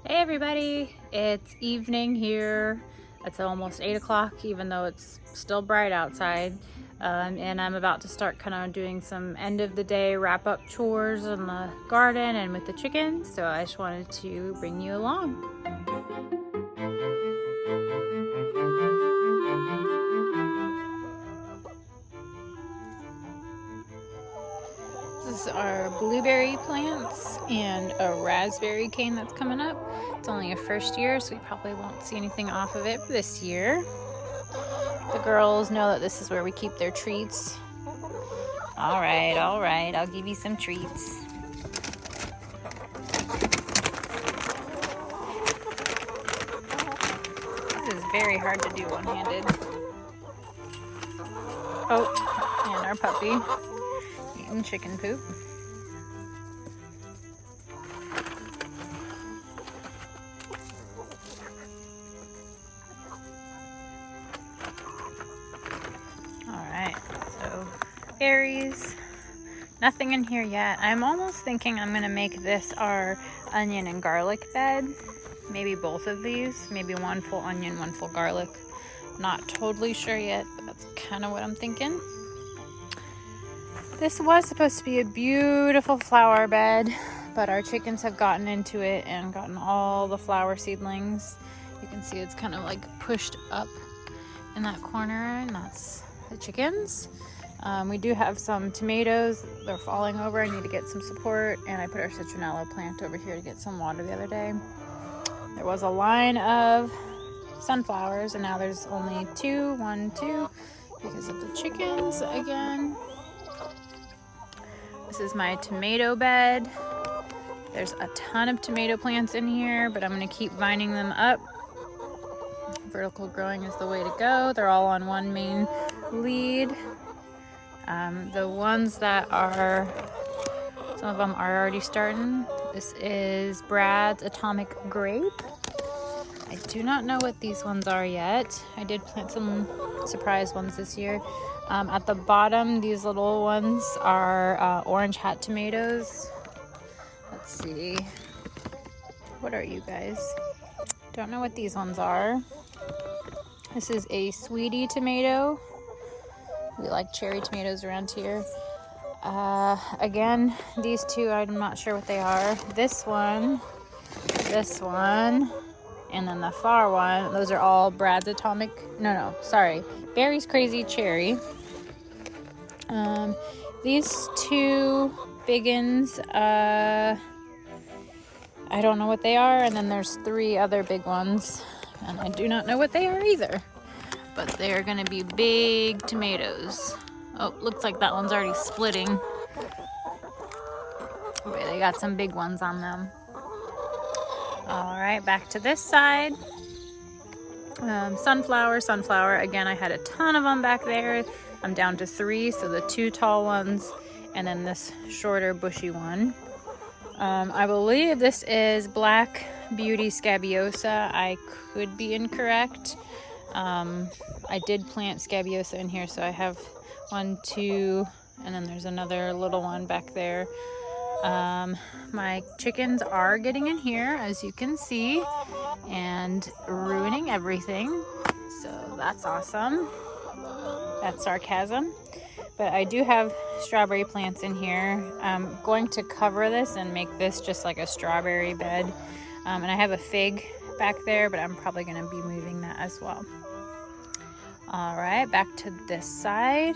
Hey everybody, it's evening here. It's almost 8 o'clock even though it's still bright outside. And I'm about to start kind of doing some end of the day wrap up chores in the garden and with the chickens. So I just wanted to bring you along. This is our blueberry plants and a raspberry cane that's coming up. It's only a first year, so we probably won't see anything off of it this year. The girls know that this is where we keep their treats. All right, I'll give you some treats. This is very hard to do one-handed. Oh, and our puppy eating chicken poop. Alright, so berries. Nothing in here yet. I'm almost thinking I'm gonna make this our onion and garlic bed. Maybe both of these. Maybe one full onion, one full garlic. Not totally sure yet, but that's kind of what I'm thinking. This was supposed to be a beautiful flower bed, but our chickens have gotten into it and gotten all the flower seedlings. You can see it's kind of like pushed up in that corner, and that's the chickens. We do have some tomatoes. They're falling over. I need to get some support, and I put our Citronella plant over here to get some water the other day. There was a line of sunflowers, and now there's only two, because of the chickens again. This is my tomato bed. There's a ton of tomato plants in here, but I'm gonna keep vining them up. Vertical growing is the way to go. They're all on one main lead. The ones that are, some of them are already starting. This is Brad's Atomic Grape. I do not know what these ones are yet. I did plant some surprise ones this year. At the bottom, these little ones are orange hat tomatoes. Let's see. What are you guys? Don't know what these ones are. This is a sweetie tomato. We like cherry tomatoes around here. Again, these two, I'm not sure what they are. This one, and then the far one. Those are all Brad's Atomic, Berry's Crazy Cherry. These two biggins, I don't know what they are, and then there's three other big ones, and I do not know what they are either, but they're gonna be big tomatoes. Oh, looks like that one's already splitting. Okay, they got some big ones on them. All right, back to this side. Sunflower. Again, I had a ton of them back there. I'm down to three, so the two tall ones and then this shorter bushy one. I believe this is Black Beauty Scabiosa. I could be incorrect. I did plant Scabiosa in here, so I have 1, 2, and then there's another little one back there. My chickens are getting in here, as you can see, and ruining everything, so that's awesome. That's sarcasm. But I do have strawberry plants in here. I'm going to cover this and make this just like a strawberry bed. And I have a fig back there, but I'm probably going to be moving that as well. All right, back to this side.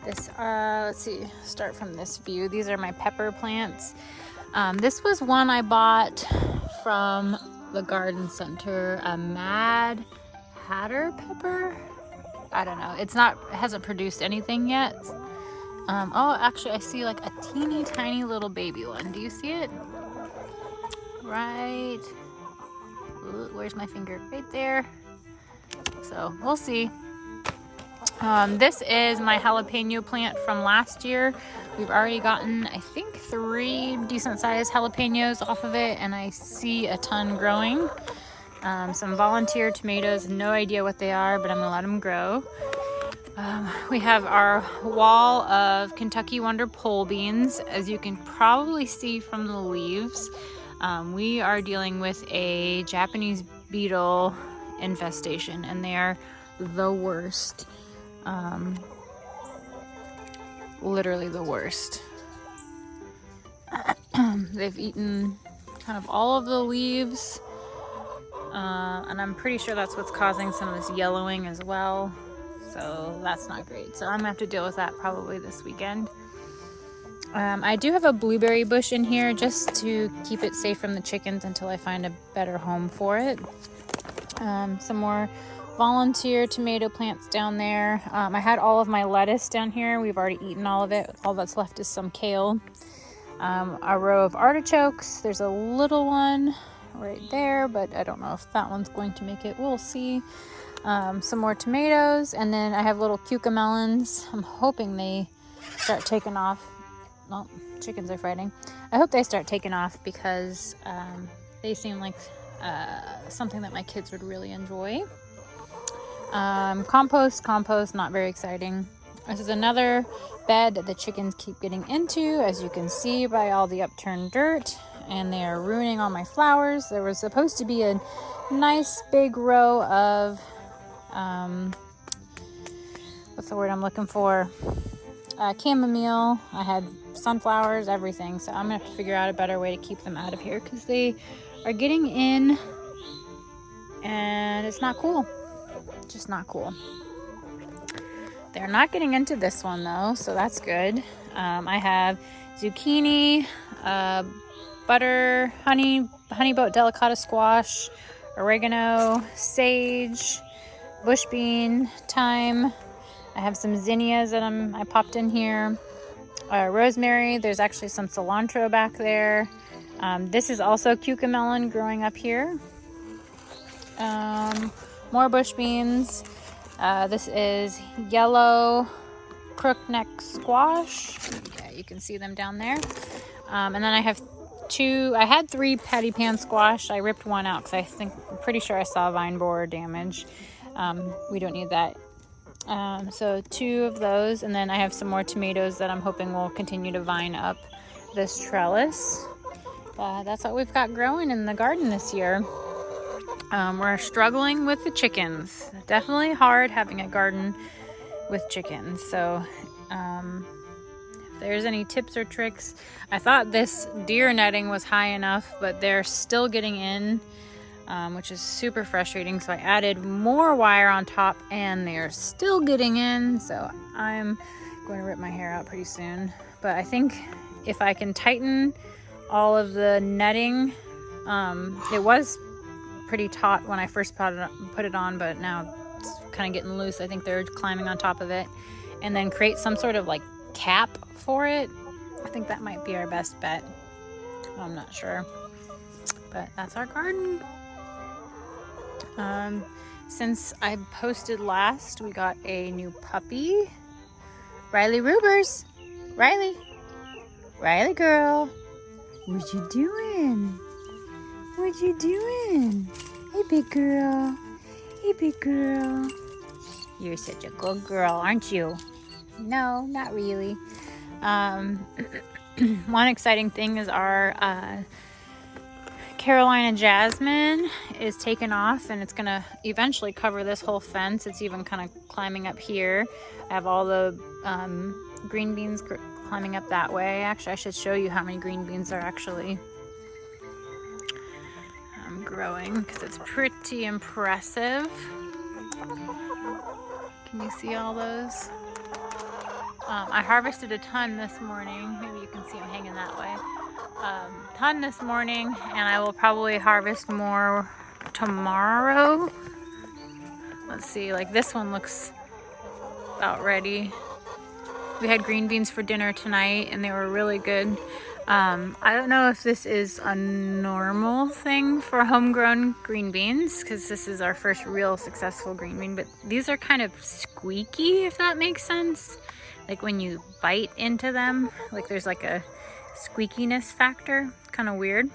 This, let's see, start from this view. These are my pepper plants. This was one I bought from the garden center, a Mad Hatter pepper. I don't know. It hasn't produced anything yet. Oh, actually, I see like a teeny tiny little baby one. Do you see it? Right. Ooh, where's my finger? Right there. So we'll see. This is my jalapeno plant from last year. We've already gotten, I think, 3 decent sized jalapenos off of it, and I see a ton growing. Some volunteer tomatoes, no idea what they are, but I'm gonna let them grow. We have our wall of Kentucky Wonder pole beans, as you can probably see from the leaves. We are dealing with a Japanese beetle infestation, and they are the worst. Literally the worst. They've eaten kind of all of the leaves, and I'm pretty sure that's what's causing some of this yellowing as well. So that's not great. So I'm gonna have to deal with that probably this weekend. I do have a blueberry bush in here just to keep it safe from the chickens until I find a better home for it. Some more volunteer tomato plants down there. I had all of my lettuce down here. We've already eaten all of it. All that's left is some kale. A row of artichokes. There's a little one right there, but I don't know if that one's going to make it. We'll see. Some more tomatoes, and then I have little cucamelons. I'm hoping they start taking off. Well, chickens are fighting. I hope they start taking off because they seem like something that my kids would really enjoy. Compost, not very exciting. This is another bed that the chickens keep getting into, as you can see by all the upturned dirt, and they are ruining all my flowers. There was supposed to be a nice big row of what's the word I'm looking for? Chamomile. I had sunflowers, everything. So I'm gonna have to figure out a better way to keep them out of here because they are getting in and it's not cool. Just not cool. They're not getting into this one though, so that's good. I have zucchini, butter, honeyboat delicata squash, oregano, sage, bush bean, thyme. I have some zinnias that I popped in here. Rosemary. There's actually some cilantro back there. This is also cucamelon growing up here. More bush beans. This is yellow crookneck squash. Yeah, you can see them down there. And then I have I had 3 patty pan squash. I ripped one out because I'm pretty sure I saw vine borer damage. We don't need that. So 2 of those, and then I have some more tomatoes that I'm hoping will continue to vine up this trellis. That's what we've got growing in the garden this year. We're struggling with the chickens. Definitely hard having a garden with chickens. So if there's any tips or tricks, I thought this deer netting was high enough, but they're still getting in. Which is super frustrating. So I added more wire on top and they're still getting in. So I'm going to rip my hair out pretty soon. But I think if I can tighten all of the netting, it was pretty taut when I first put it on, but now it's kind of getting loose. I think they're climbing on top of it. And then create some sort of like cap for it. I think that might be our best bet. I'm not sure. But that's our garden. Since I posted last, we got a new puppy. Riley Rubers. Riley girl. What you doing? What you doing? Hey, big girl. Hey, big girl. You're such a good girl, aren't you? No, not really. One exciting thing is our Carolina jasmine is taken off, and it's gonna eventually cover this whole fence. It's even kind of climbing up here. I have all the green beans climbing up that way. Actually, I should show you how many green beans are actually growing because it's pretty impressive. Can you see all those? I harvested a ton this morning. Maybe you can see them hanging that way. Ton this morning, and I will probably harvest more tomorrow. Let's see, like this one looks about ready. We had green beans for dinner tonight and they were really good. I don't know if this is a normal thing for homegrown green beans because this is our first real successful green bean, but these are kind of squeaky, if that makes sense. Like when you bite into them, like there's like a squeakiness factor, kind of weird.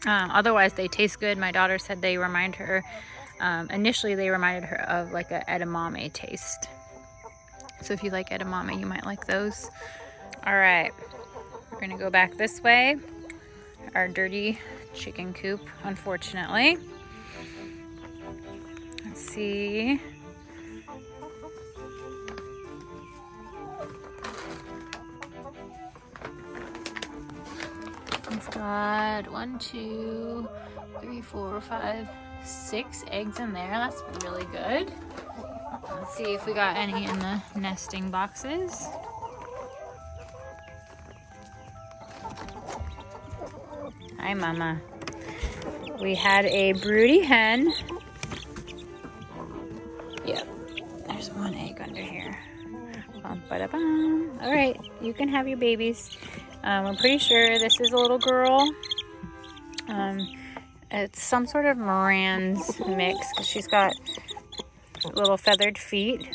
Otherwise they taste good. My daughter said they remind her, initially they reminded her of like a edamame taste. So if you like edamame, you might like those. All right, we're gonna go back this way. our dirty chicken coop, unfortunately. Let's see. It's got 1, 2, 3, 4, 5, 6 eggs in there. That's really good. Let's see if we got any in the nesting boxes. Hi, Mama. We had a broody hen. Yep, there's 1 egg under here. Bum, ba-da-bum. All right, you can have your babies. We're pretty sure this is a little girl. It's some sort of Moran's mix because she's got little feathered feet.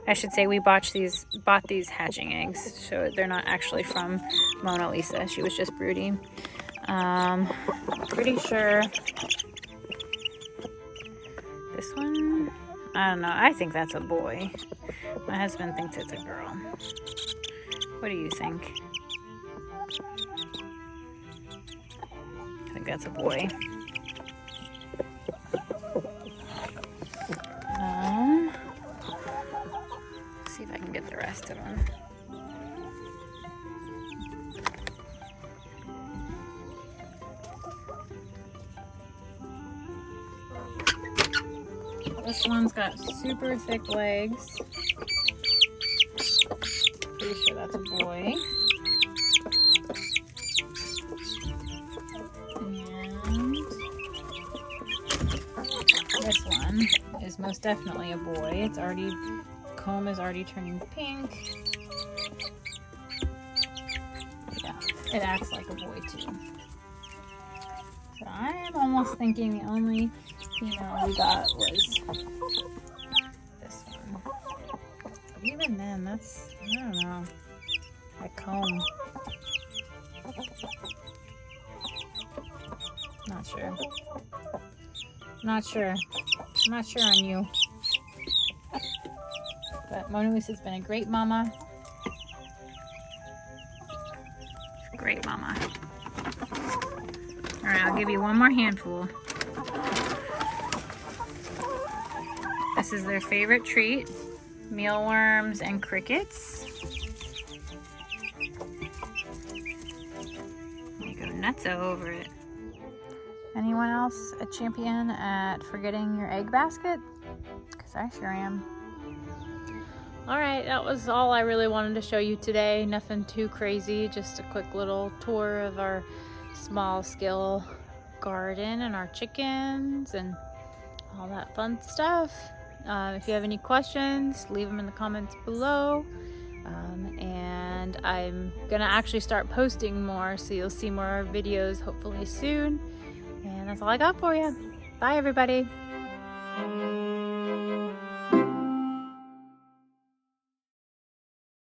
I should say we bought these hatching eggs, so they're not actually from Mona Lisa. She was just broody. Pretty sure this one, I don't know, I think that's a boy. My husband thinks it's a girl. What do you think? I think that's a boy. Let's see if I can get the rest of them. This one's got super thick legs. Pretty sure that's a boy. And this one is most definitely a boy. It's already, comb is already turning pink. Yeah, it acts like a boy too. So I'm almost thinking the only female we got was this one. But even then, that's, I don't know, that comb. Not sure. Not sure. I'm not sure on you. But Mona Lisa's been a great mama. Great mama. All right, I'll give you one more handful. This is their favorite treat, mealworms and crickets. They go nuts over it. Anyone else a champion at forgetting your egg basket? Because I sure am. Alright, that was all I really wanted to show you today. Nothing too crazy, just a quick little tour of our small scale garden and our chickens and all that fun stuff. If you have any questions, leave them in the comments below. And I'm gonna actually start posting more, so you'll see more videos hopefully soon. And that's all I got for you. Bye, everybody.